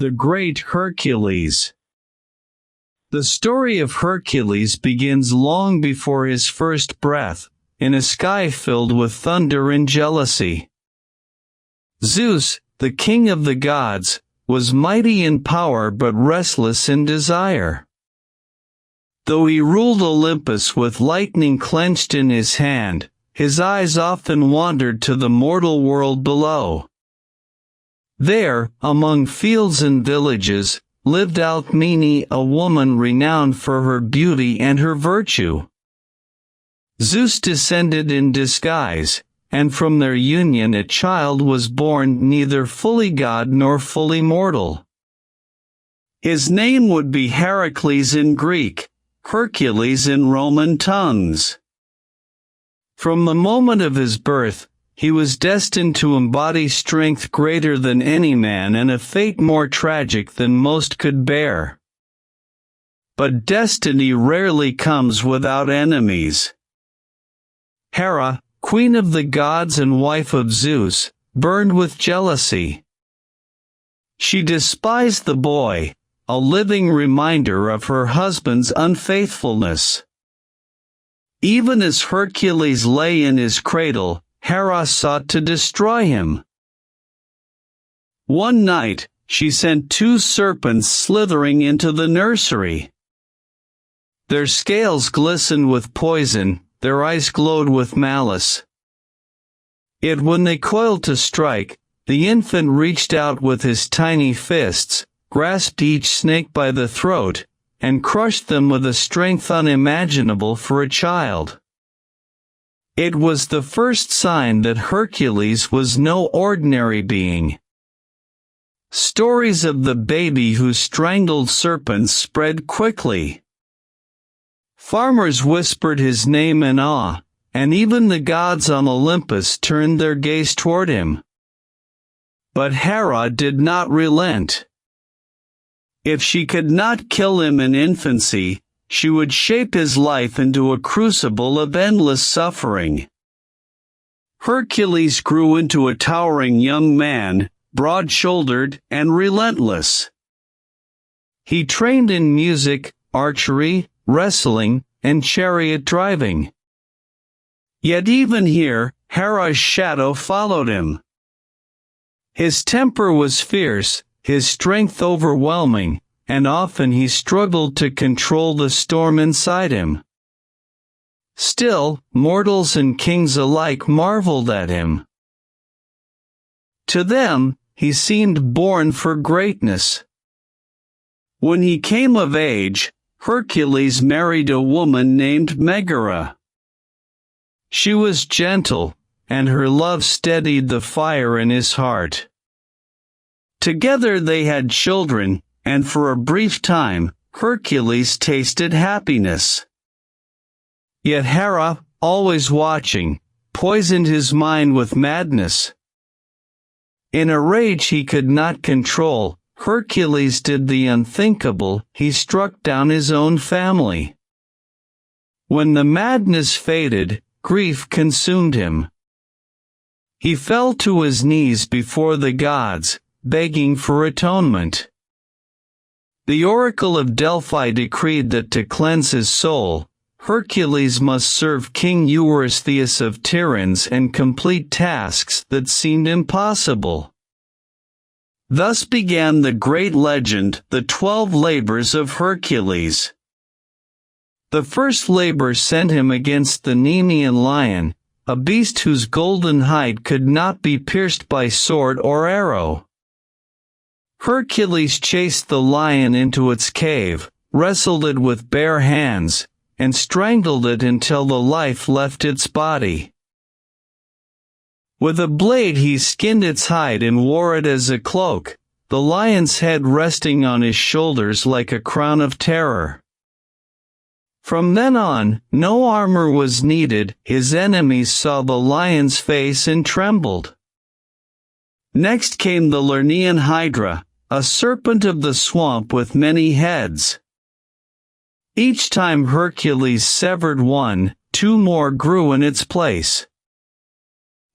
The Great Hercules. The story of Hercules begins long before his first breath, in a sky filled with thunder and jealousy. Zeus, the king of the gods, was mighty in power but restless in desire. Though he ruled Olympus with lightning clenched in his hand, his eyes often wandered to the mortal world below. There, among fields and villages, lived Alcmene, a woman renowned for her beauty and her virtue. Zeus descended in disguise, and from their union a child was born neither fully god nor fully mortal. His name would be Heracles in Greek, Hercules in Roman tongues. From the moment of his birth, he was destined to embody strength greater than any man and a fate more tragic than most could bear. But destiny rarely comes without enemies. Hera, queen of the gods and wife of Zeus, burned with jealousy. She despised the boy, a living reminder of her husband's unfaithfulness. Even as Hercules lay in his cradle, Hera sought to destroy him. One night, she sent 2 serpents slithering into the nursery. Their scales glistened with poison, their eyes glowed with malice. Yet when they coiled to strike, the infant reached out with his tiny fists, grasped each snake by the throat, and crushed them with a strength unimaginable for a child. It was the first sign that Hercules was no ordinary being. Stories of the baby who strangled serpents spread quickly. Farmers whispered his name in awe, and even the gods on Olympus turned their gaze toward him. But Hera did not relent. If she could not kill him in infancy, she would shape his life into a crucible of endless suffering. Hercules grew into a towering young man, broad-shouldered and relentless. He trained in music, archery, wrestling, and chariot driving. Yet even here, Hera's shadow followed him. His temper was fierce, his strength overwhelming, and often he struggled to control the storm inside him. Still, mortals and kings alike marveled at him. To them, he seemed born for greatness. When he came of age, Hercules married a woman named Megara. She was gentle, and her love steadied the fire in his heart. Together they had children, and for a brief time, Hercules tasted happiness. Yet Hera, always watching, poisoned his mind with madness. In a rage he could not control, Hercules did the unthinkable, he struck down his own family. When the madness faded, grief consumed him. He fell to his knees before the gods, begging for atonement. The oracle of Delphi decreed that to cleanse his soul, Hercules must serve King Eurystheus of Tiryns and complete tasks that seemed impossible. Thus began the great legend, the 12 labors of Hercules. The first labor sent him against the Nemean lion, a beast whose golden hide could not be pierced by sword or arrow. Hercules chased the lion into its cave, wrestled it with bare hands, and strangled it until the life left its body. With a blade he skinned its hide and wore it as a cloak, the lion's head resting on his shoulders like a crown of terror. From then on, no armor was needed, his enemies saw the lion's face and trembled. Next came the Lernaean Hydra, a serpent of the swamp with many heads. Each time Hercules severed one, 2 more grew in its place.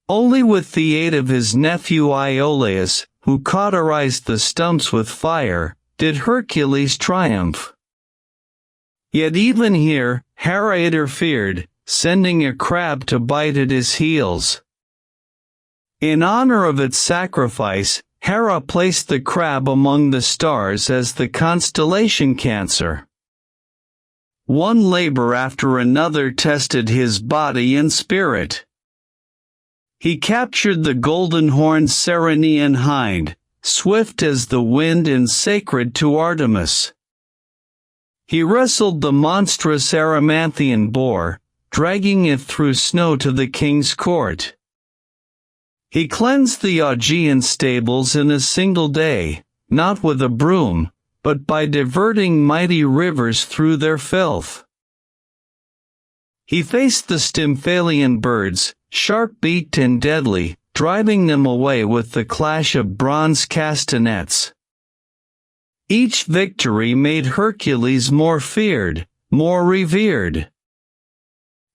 Only with the aid of his nephew Iolaus, who cauterized the stumps with fire, did Hercules triumph. Yet even here, Hera interfered, sending a crab to bite at his heels. In honor of its sacrifice, Hera placed the crab among the stars as the constellation Cancer. One labor after another tested his body and spirit. He captured the golden-horned Ceryneian hind, swift as the wind and sacred to Artemis. He wrestled the monstrous Erymanthian boar, dragging it through snow to the king's court. He cleansed the Augean stables in a single day, not with a broom, but by diverting mighty rivers through their filth. He faced the Stymphalian birds, sharp-beaked and deadly, driving them away with the clash of bronze castanets. Each victory made Hercules more feared, more revered.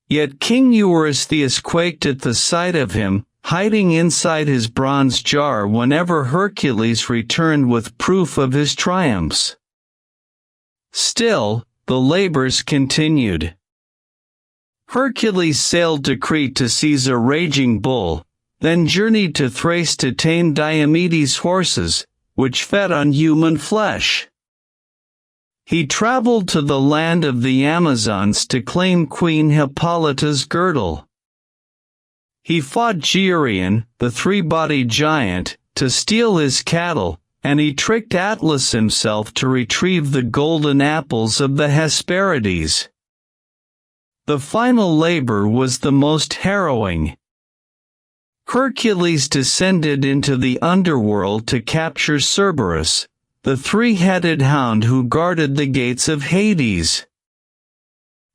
Yet King Eurystheus quaked at the sight of him, hiding inside his bronze jar whenever Hercules returned with proof of his triumphs. Still, the labors continued. Hercules sailed to Crete to seize a raging bull, then journeyed to Thrace to tame Diomedes' horses, which fed on human flesh. He traveled to the land of the Amazons to claim Queen Hippolyta's girdle. He fought Geryon, the three-bodied giant, to steal his cattle, and he tricked Atlas himself to retrieve the golden apples of the Hesperides. The final labor was the most harrowing. Hercules descended into the underworld to capture Cerberus, the three-headed hound who guarded the gates of Hades.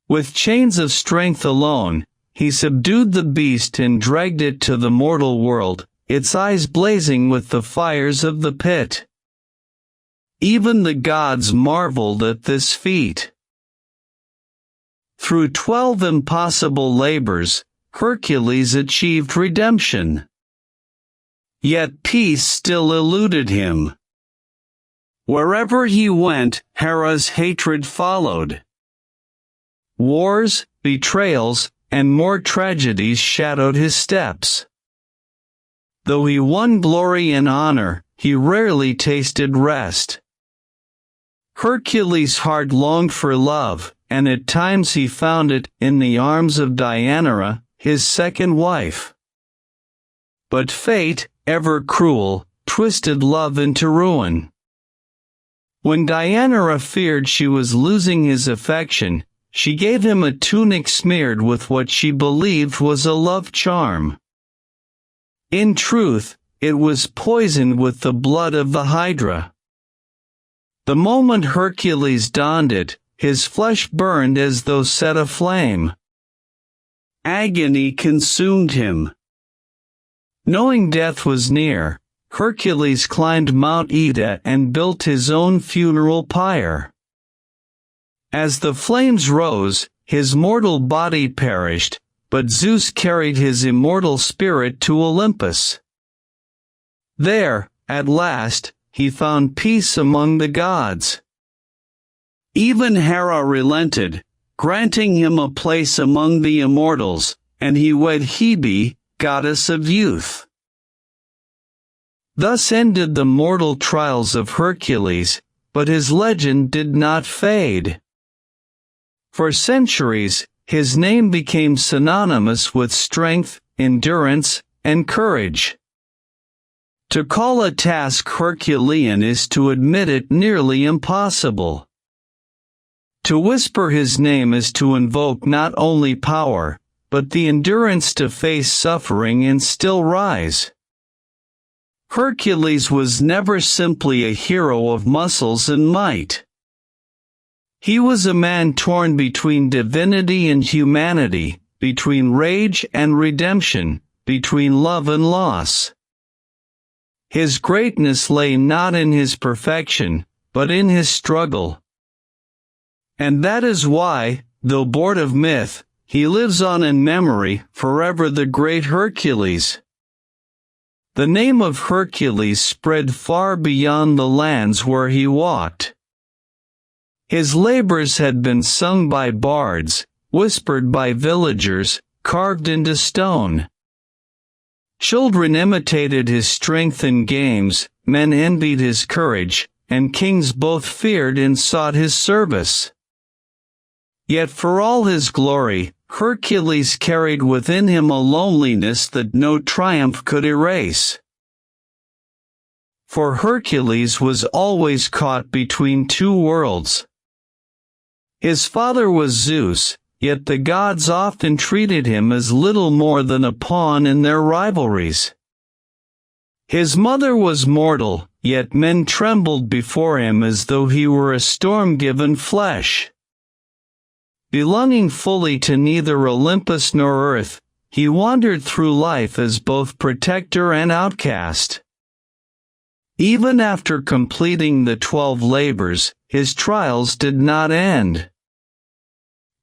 With chains of strength alone, he subdued the beast and dragged it to the mortal world, its eyes blazing with the fires of the pit. Even the gods marveled at this feat. Through 12 impossible labors, Hercules achieved redemption. Yet peace still eluded him. Wherever he went, Hera's hatred followed. Wars, betrayals, and more tragedies shadowed his steps. Though he won glory and honor, he rarely tasted rest. Hercules' heart longed for love, and at times he found it in the arms of Deianira, his second wife. But fate, ever cruel, twisted love into ruin. When Deianira feared she was losing his affection, she gave him a tunic smeared with what she believed was a love charm. In truth, it was poisoned with the blood of the Hydra. The moment Hercules donned it, his flesh burned as though set aflame. Agony consumed him. Knowing death was near, Hercules climbed Mount Ida and built his own funeral pyre. As the flames rose, his mortal body perished, but Zeus carried his immortal spirit to Olympus. There, at last, he found peace among the gods. Even Hera relented, granting him a place among the immortals, and he wed Hebe, goddess of youth. Thus ended the mortal trials of Hercules, but his legend did not fade. For centuries, his name became synonymous with strength, endurance, and courage. To call a task Herculean is to admit it nearly impossible. To whisper his name is to invoke not only power, but the endurance to face suffering and still rise. Hercules was never simply a hero of muscles and might. He was a man torn between divinity and humanity, between rage and redemption, between love and loss. His greatness lay not in his perfection, but in his struggle. And that is why, though born of myth, he lives on in memory, forever the great Hercules. The name of Hercules spread far beyond the lands where he walked. His labors had been sung by bards, whispered by villagers, carved into stone. Children imitated his strength in games, men envied his courage, and kings both feared and sought his service. Yet for all his glory, Hercules carried within him a loneliness that no triumph could erase. For Hercules was always caught between two worlds. His father was Zeus, yet the gods often treated him as little more than a pawn in their rivalries. His mother was mortal, yet men trembled before him as though he were a storm-given flesh. Belonging fully to neither Olympus nor earth, he wandered through life as both protector and outcast. Even after completing the 12 labors, his trials did not end.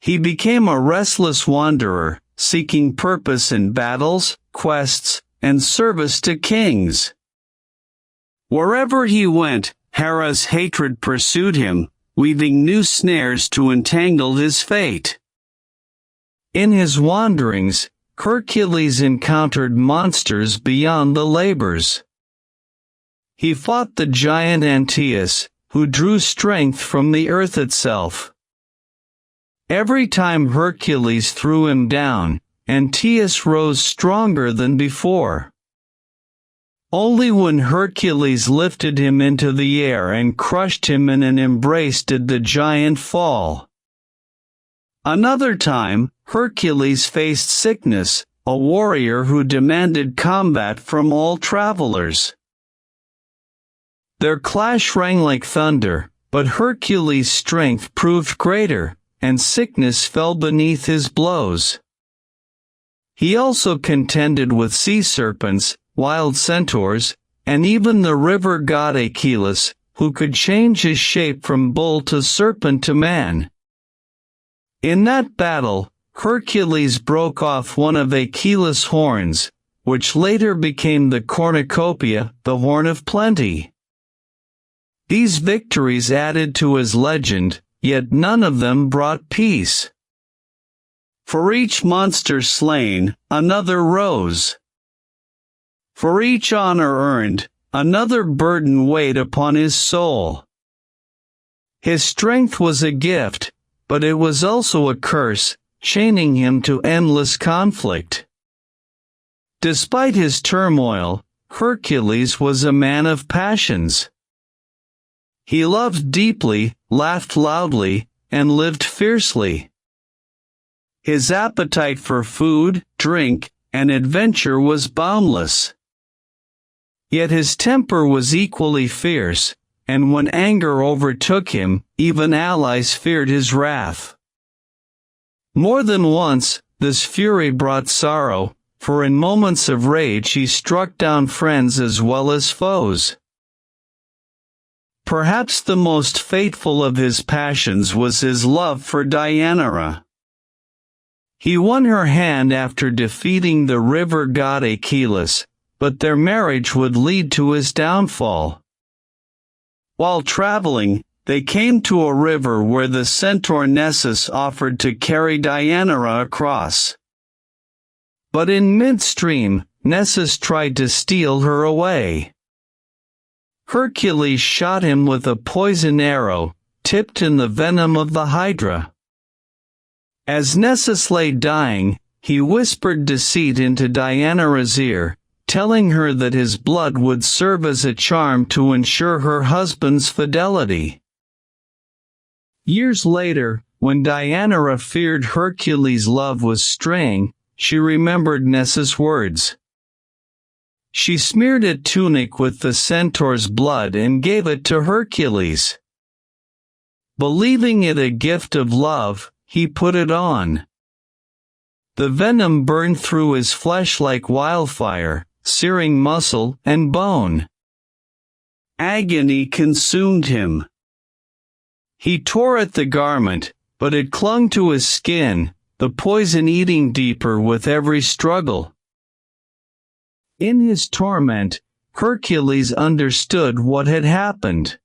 He became a restless wanderer, seeking purpose in battles, quests, and service to kings. Wherever he went, Hera's hatred pursued him, weaving new snares to entangle his fate. In his wanderings, Hercules encountered monsters beyond the labors. He fought the giant Antaeus, who drew strength from the earth itself. Every time Hercules threw him down, Antaeus rose stronger than before. Only when Hercules lifted him into the air and crushed him in an embrace did the giant fall. Another time, Hercules faced sickness, a warrior who demanded combat from all travelers. Their clash rang like thunder, but Hercules' strength proved greater, and sickness fell beneath his blows. He also contended with sea serpents, wild centaurs, and even the river god Achilles, who could change his shape from bull to serpent to man. In that battle, Hercules broke off one of Achilles' horns, which later became the cornucopia, the horn of plenty. These victories added to his legend, yet none of them brought peace. For each monster slain, another rose. For each honor earned, another burden weighed upon his soul. His strength was a gift, but it was also a curse, chaining him to endless conflict. Despite his turmoil, Hercules was a man of passions. He loved deeply, laughed loudly, and lived fiercely. His appetite for food, drink, and adventure was boundless. Yet his temper was equally fierce, and when anger overtook him, even allies feared his wrath. More than once, this fury brought sorrow, for in moments of rage he struck down friends as well as foes. Perhaps the most fateful of his passions was his love for Deianira. He won her hand after defeating the river god Achilles, but their marriage would lead to his downfall. While traveling, they came to a river where the centaur Nessus offered to carry Deianira across. But in midstream, Nessus tried to steal her away. Hercules shot him with a poison arrow, tipped in the venom of the Hydra. As Nessus lay dying, he whispered deceit into Deianira's ear, telling her that his blood would serve as a charm to ensure her husband's fidelity. Years later, when Deianira feared Hercules' love was straying, she remembered Nessus' words. She smeared a tunic with the centaur's blood and gave it to Hercules. Believing it a gift of love, he put it on. The venom burned through his flesh like wildfire, searing muscle and bone. Agony consumed him. He tore at the garment, but it clung to his skin, the poison eating deeper with every struggle. In his torment, Hercules understood what had happened.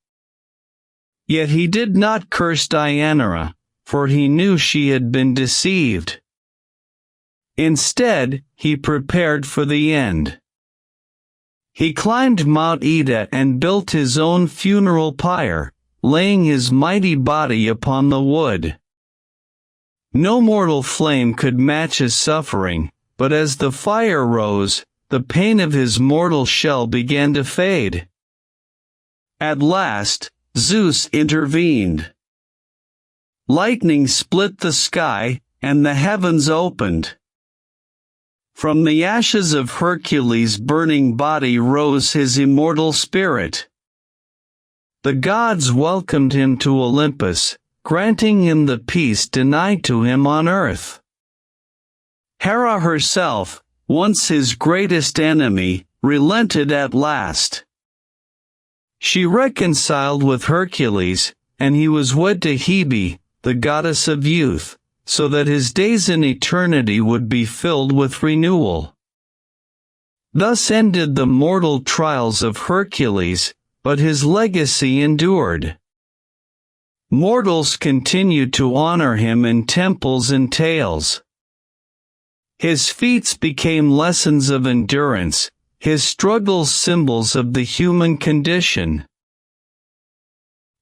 Yet he did not curse Deianira, for he knew she had been deceived. Instead, he prepared for the end. He climbed Mount Ida and built his own funeral pyre, laying his mighty body upon the wood. No mortal flame could match his suffering, but as the fire rose, the pain of his mortal shell began to fade. At last, Zeus intervened. Lightning split the sky, and the heavens opened. From the ashes of Hercules' burning body rose his immortal spirit. The gods welcomed him to Olympus, granting him the peace denied to him on earth. Hera herself, once his greatest enemy, relented at last. She reconciled with Hercules, and he was wed to Hebe, the goddess of youth, so that his days in eternity would be filled with renewal. Thus ended the mortal trials of Hercules, but his legacy endured. Mortals continued to honor him in temples and tales. His feats became lessons of endurance, his struggles symbols of the human condition.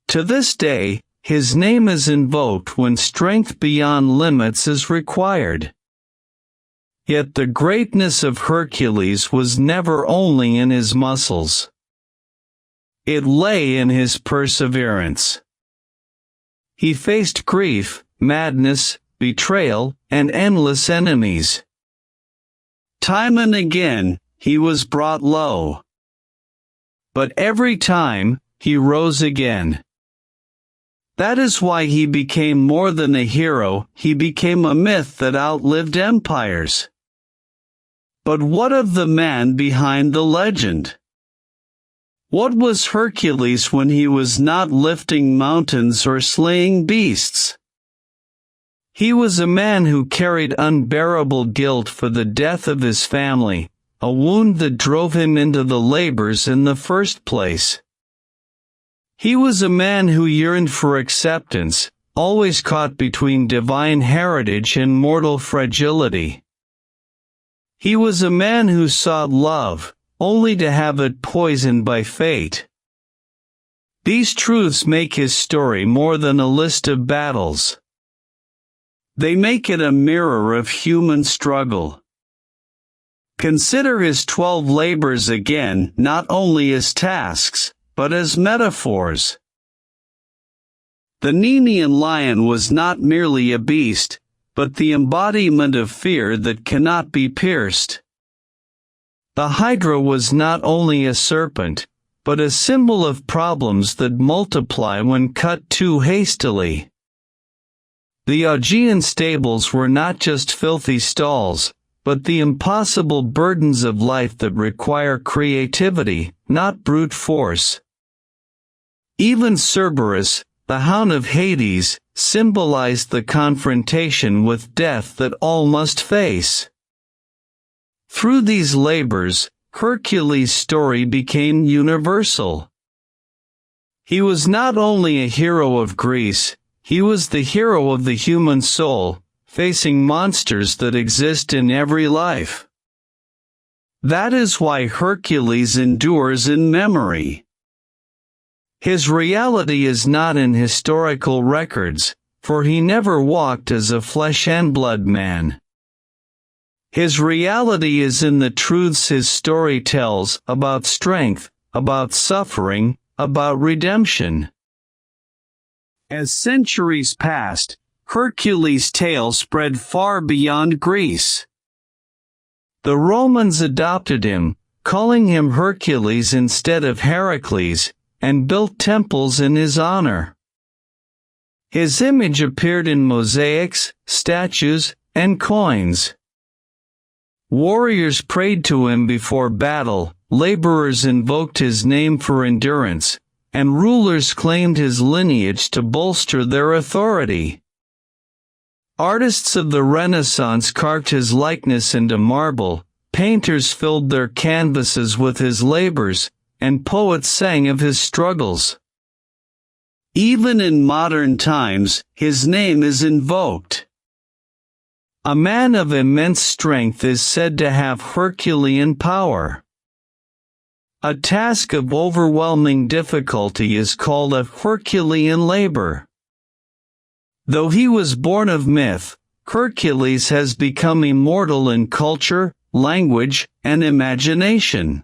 To this day, his name is invoked when strength beyond limits is required. Yet the greatness of Hercules was never only in his muscles. It lay in his perseverance. He faced grief, madness, betrayal, and endless enemies. Time and again, he was brought low. But every time, he rose again. That is why he became more than a hero, he became a myth that outlived empires. But what of the man behind the legend? What was Hercules when he was not lifting mountains or slaying beasts? He was a man who carried unbearable guilt for the death of his family, a wound that drove him into the labors in the first place. He was a man who yearned for acceptance, always caught between divine heritage and mortal fragility. He was a man who sought love, only to have it poisoned by fate. These truths make his story more than a list of battles. They make it a mirror of human struggle. Consider his 12 labors again, not only as tasks, but as metaphors. The Nemean lion was not merely a beast, but the embodiment of fear that cannot be pierced. The Hydra was not only a serpent, but a symbol of problems that multiply when cut too hastily. The Augean stables were not just filthy stalls, but the impossible burdens of life that require creativity, not brute force. Even Cerberus, the hound of Hades, symbolized the confrontation with death that all must face. Through these labors, Hercules' story became universal. He was not only a hero of Greece, he was the hero of the human soul, facing monsters that exist in every life. That is why Hercules endures in memory. His reality is not in historical records, for he never walked as a flesh and blood man. His reality is in the truths his story tells about strength, about suffering, about redemption. As centuries passed, Hercules' tale spread far beyond Greece. The Romans adopted him, calling him Hercules instead of Heracles, and built temples in his honor. His image appeared in mosaics, statues, and coins. Warriors prayed to him before battle, laborers invoked his name for endurance, and rulers claimed his lineage to bolster their authority. Artists of the Renaissance carved his likeness into marble, painters filled their canvases with his labors, and poets sang of his struggles. Even in modern times, his name is invoked. A man of immense strength is said to have Herculean power. A task of overwhelming difficulty is called a Herculean labor. Though he was born of myth, Hercules has become immortal in culture, language, and imagination.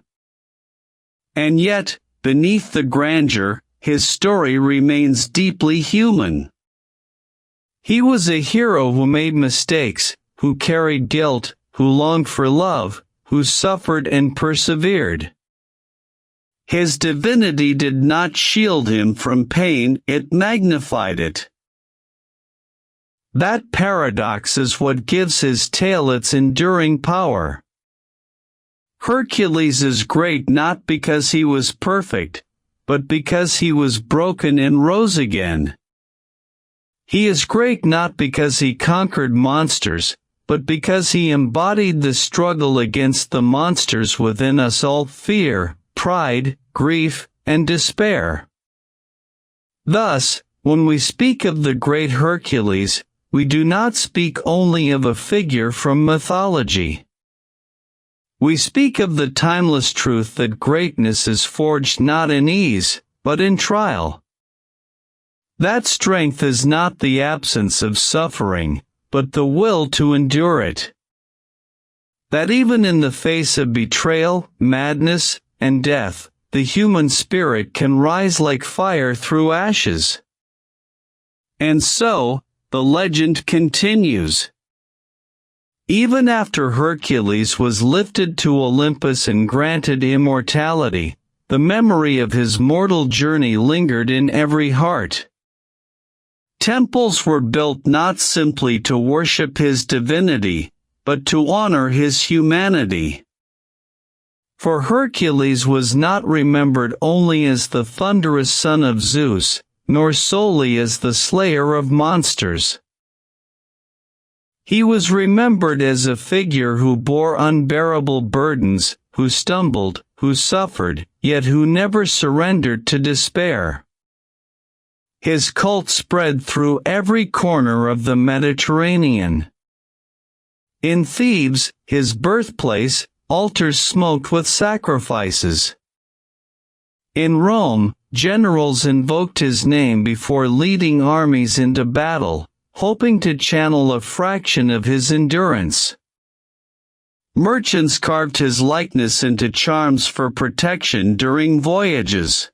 And yet, beneath the grandeur, his story remains deeply human. He was a hero who made mistakes, who carried guilt, who longed for love, who suffered and persevered. His divinity did not shield him from pain, it magnified it. That paradox is what gives his tale its enduring power. Hercules is great not because he was perfect, but because he was broken and rose again. He is great not because he conquered monsters, but because he embodied the struggle against the monsters within us all: fear, pride, grief, and despair. Thus, when we speak of the great Hercules, we do not speak only of a figure from mythology. We speak of the timeless truth that greatness is forged not in ease, but in trial. That strength is not the absence of suffering, but the will to endure it. That even in the face of betrayal, madness, and death, the human spirit can rise like fire through ashes. And so, the legend continues. Even after Hercules was lifted to Olympus and granted immortality, the memory of his mortal journey lingered in every heart. Temples were built not simply to worship his divinity, but to honor his humanity. For Hercules was not remembered only as the thunderous son of Zeus, nor solely as the slayer of monsters. He was remembered as a figure who bore unbearable burdens, who stumbled, who suffered, yet who never surrendered to despair. His cult spread through every corner of the Mediterranean. In Thebes, his birthplace, altars smoked with sacrifices. In Rome, generals invoked his name before leading armies into battle, hoping to channel a fraction of his endurance. Merchants carved his likeness into charms for protection during voyages.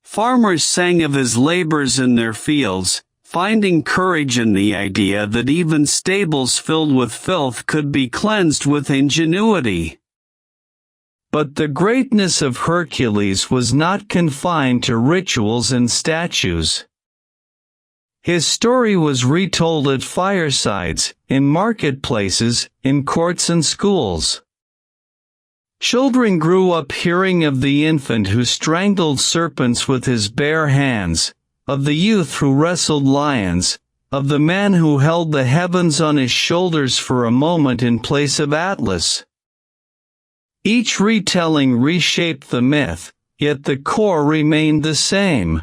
Farmers sang of his labors in their fields, finding courage in the idea that even stables filled with filth could be cleansed with ingenuity. But the greatness of Hercules was not confined to rituals and statues. His story was retold at firesides, in marketplaces, in courts and schools. Children grew up hearing of the infant who strangled serpents with his bare hands, of the youth who wrestled lions, of the man who held the heavens on his shoulders for a moment in place of Atlas. Each retelling reshaped the myth, yet the core remained the same.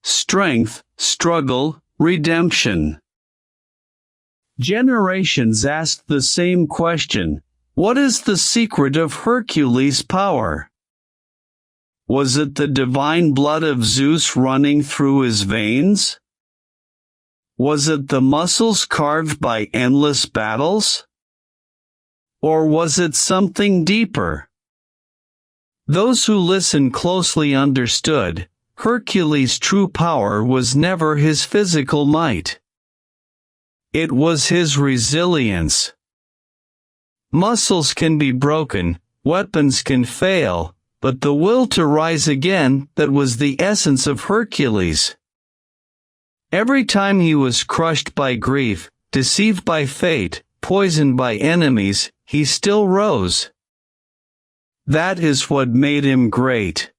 Strength, struggle, redemption. Generations asked the same question: what is the secret of Hercules' power? Was it the divine blood of Zeus running through his veins? Was it the muscles carved by endless battles? Or was it something deeper? Those who listened closely understood, Hercules' true power was never his physical might. It was his resilience. Muscles can be broken, weapons can fail, but the will to rise again, that was the essence of Hercules. Every time he was crushed by grief, deceived by fate, poisoned by enemies, he still rose. That is what made him great.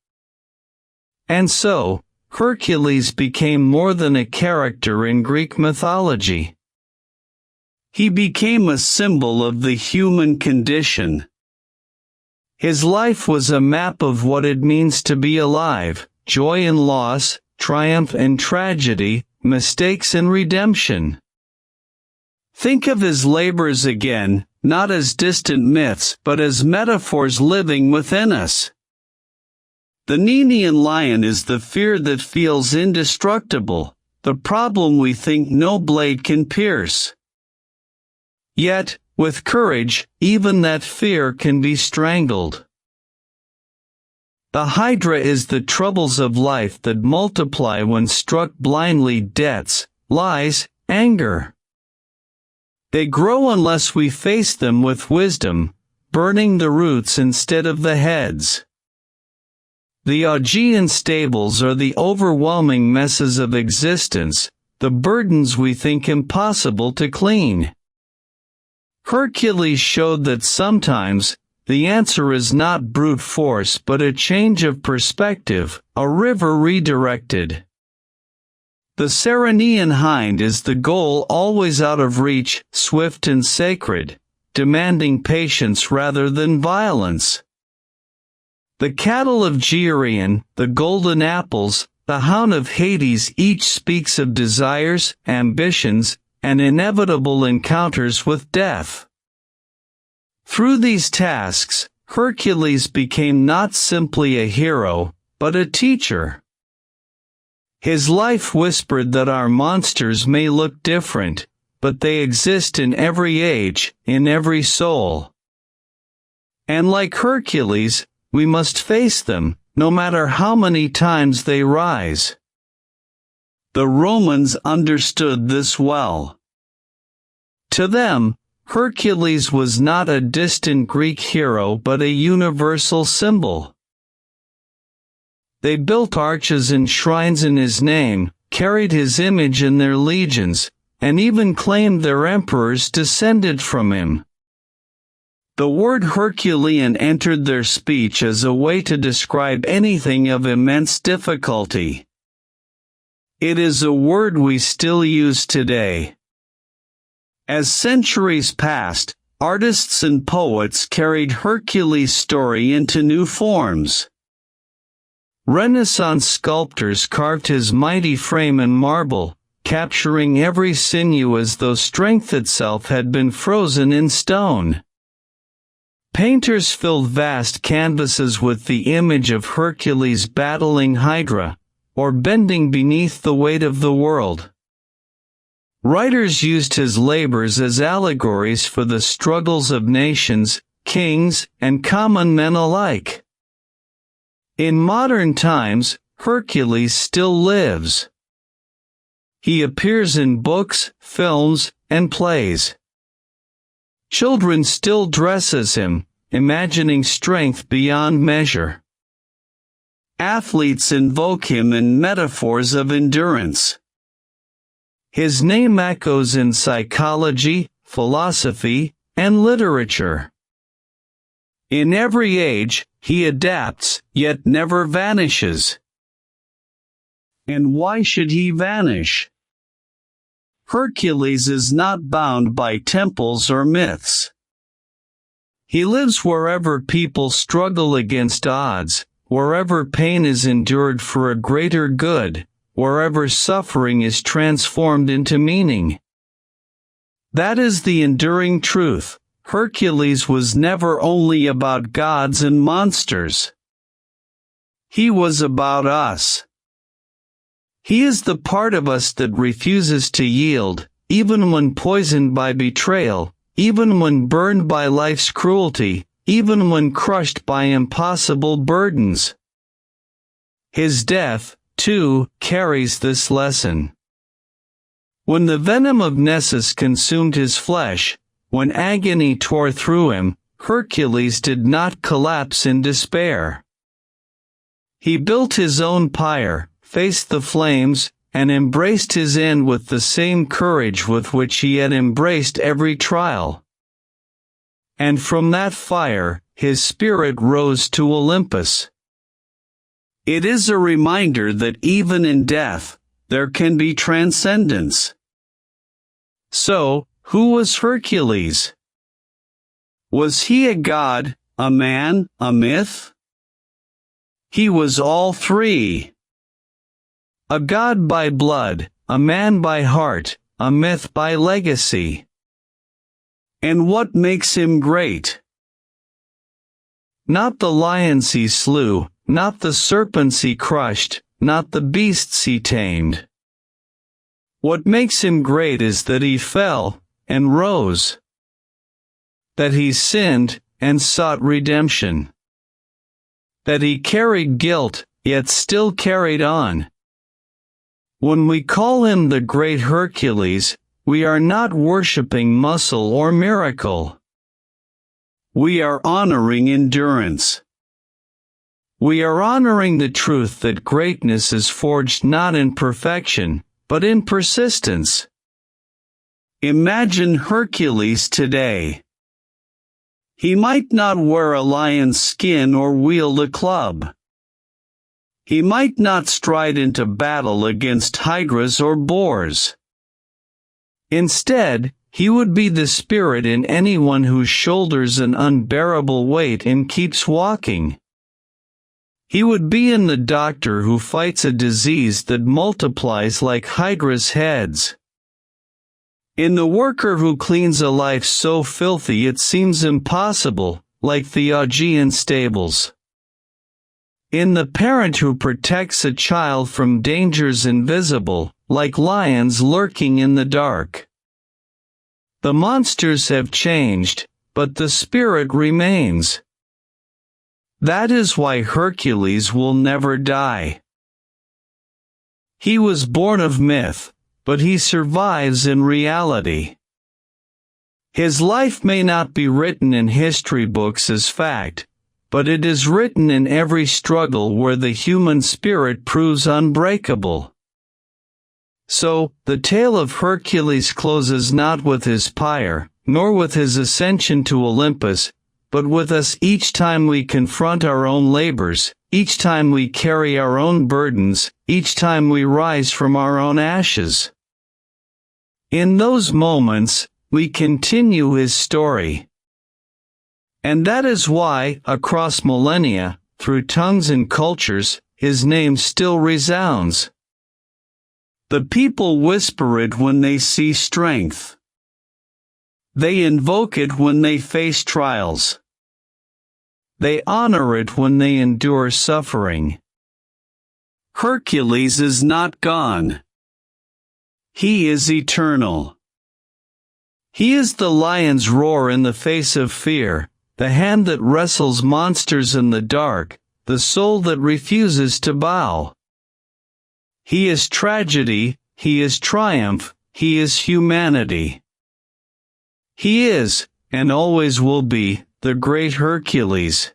And so, Hercules became more than a character in Greek mythology. He became a symbol of the human condition. His life was a map of what it means to be alive, joy and loss, triumph and tragedy, mistakes and redemption. Think of his labors again, not as distant myths but as metaphors living within us. The Nenean lion is the fear that feels indestructible, the problem we think no blade can pierce. Yet, with courage, even that fear can be strangled. The Hydra is the troubles of life that multiply when struck blindly: debts, lies, anger. They grow unless we face them with wisdom, burning the roots instead of the heads. The Augean stables are the overwhelming messes of existence, the burdens we think impossible to clean. Hercules showed that sometimes, the answer is not brute force but a change of perspective, a river redirected. The Ceryneian hind is the goal, always out of reach, swift and sacred, demanding patience rather than violence. The cattle of Geryon, the golden apples, the hound of Hades, each speaks of desires, ambitions, and inevitable encounters with death. Through these tasks, Hercules became not simply a hero, but a teacher. His life whispered that our monsters may look different, but they exist in every age, in every soul. And like Hercules, we must face them, no matter how many times they rise. The Romans understood this well. To them, Hercules was not a distant Greek hero but a universal symbol. They built arches and shrines in his name, carried his image in their legions, and even claimed their emperors descended from him. The word Herculean entered their speech as a way to describe anything of immense difficulty. It is a word we still use today. As centuries passed, artists and poets carried Hercules' story into new forms. Renaissance sculptors carved his mighty frame in marble, capturing every sinew as though strength itself had been frozen in stone. Painters filled vast canvases with the image of Hercules battling Hydra, or bending beneath the weight of the world. Writers used his labors as allegories for the struggles of nations, kings, and common men alike. In modern times, Hercules still lives. He appears in books, films, and plays. Children still dress as him, imagining strength beyond measure. Athletes invoke him in metaphors of endurance. His name echoes in psychology, philosophy, and literature. In every age, he adapts, yet never vanishes. And why should he vanish? Hercules is not bound by temples or myths. He lives wherever people struggle against odds, wherever pain is endured for a greater good, wherever suffering is transformed into meaning. That is the enduring truth. Hercules was never only about gods and monsters. He was about us. He is the part of us that refuses to yield, even when poisoned by betrayal, even when burned by life's cruelty, even when crushed by impossible burdens. His death, too, carries this lesson. When the venom of Nessus consumed his flesh, when agony tore through him, Hercules did not collapse in despair. He built his own pyre, faced the flames, and embraced his end with the same courage with which he had embraced every trial. And from that fire, his spirit rose to Olympus. It is a reminder that even in death, there can be transcendence. So, Who was Hercules? Was he a god, a man, a myth? He was all three. A god by blood, a man by heart, a myth by legacy. And what makes him great? Not the lions he slew, not the serpents he crushed, not the beasts he tamed. What makes him great is that he fell and rose. That he sinned and sought redemption. That he carried guilt, yet still carried on. When we call him the great Hercules, we are not worshiping muscle or miracle. We are honoring endurance. We are honoring the truth that greatness is forged not in perfection, but in persistence. Imagine Hercules today. He might not wear a lion's skin or wield a club. He might not stride into battle against hydras or boars. Instead, he would be the spirit in anyone who shoulders an unbearable weight and keeps walking. He would be in the doctor who fights a disease that multiplies like hydra's heads. In the worker who cleans a life so filthy it seems impossible, like the Augean stables. In the parent who protects a child from dangers invisible, like lions lurking in the dark. The monsters have changed, but the spirit remains. That is why Hercules will never die. He was born of myth, but he survives in reality. His life may not be written in history books as fact, but it is written in every struggle where the human spirit proves unbreakable. So, the tale of Hercules closes not with his pyre, nor with his ascension to Olympus, but with us each time we confront our own labors, each time we carry our own burdens, each time we rise from our own ashes. In those moments, we continue his story. And that is why, across millennia, through tongues and cultures, his name still resounds. The people whisper it when they see strength. They invoke it when they face trials. They honor it when they endure suffering. Hercules is not gone. He is eternal. He is the lion's roar in the face of fear, the hand that wrestles monsters in the dark, the soul that refuses to bow. He is tragedy, he is triumph, he is humanity. He is, and always will be, the great Hercules.